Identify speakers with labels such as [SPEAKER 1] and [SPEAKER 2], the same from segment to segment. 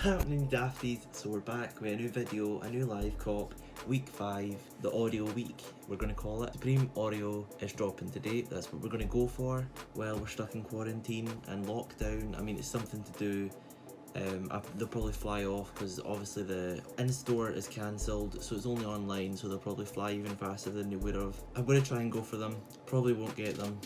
[SPEAKER 1] happening, dafties? So we're back with a new video, a new live cop, week 5, the OREO week, we're going to call it. Supreme OREO is dropping today, that's what we're going to go for while we're stuck in quarantine and lockdown. I mean, it's something to do. They'll probably fly off because obviously the in-store is cancelled, so it's only online, so they'll probably fly even faster than they would have. I'm going to try and go for them, probably won't get them,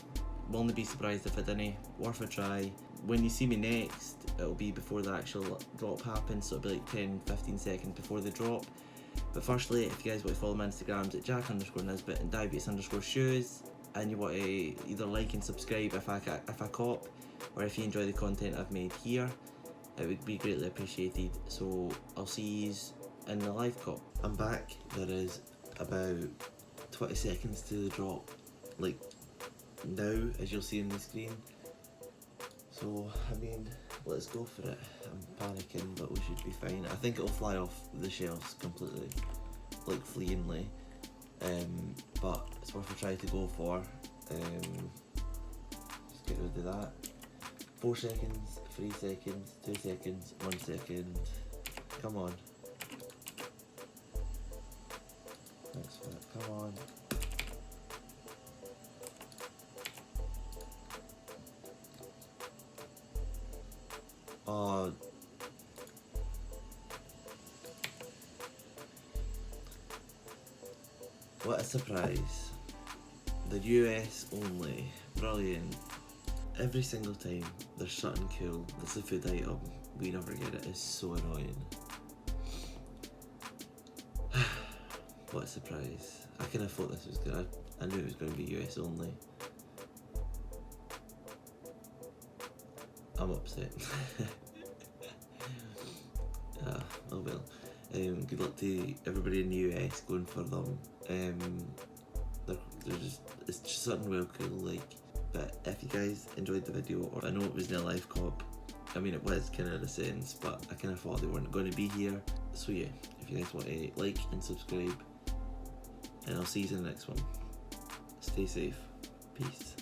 [SPEAKER 1] will only be surprised if I didn't, worth a try. When you see me next, it'll be before the actual drop happens, so it'll be like 10-15 seconds before the drop. But firstly, if you guys want to follow my Instagrams at jack_nisbet and diabetus_shoes, and you want to either like and subscribe if I cop, or if you enjoy the content I've made here, it would be greatly appreciated. So I'll see you in the live cop. I'm back. There is about 20 seconds to the drop, like now, as you'll see on the screen. So I mean, let's go for it. I'm panicking, but we should be fine. I think it'll fly off the shelves completely, like fleeingly, but it's worth a try to go for. Just get rid of that. 4 seconds, 3 seconds, 2 seconds, 1 second. Come on. Thanks for that. Come on. Oh. What a surprise. The US only. Brilliant. Every single time there's something cool that's a food item, we never get it. It's so annoying. What a surprise. I kind of thought this was good. I knew it was going to be US only. I'm upset. Oh well. Good luck to everybody in the US going for them. It's just something real cool, like. But if you guys enjoyed the video, or I know it was in a live cop, I mean it was kind of in a sense, but I kind of thought they weren't going to be here. So yeah, if you guys want to like and subscribe, and I'll see you in the next one. Stay safe. Peace.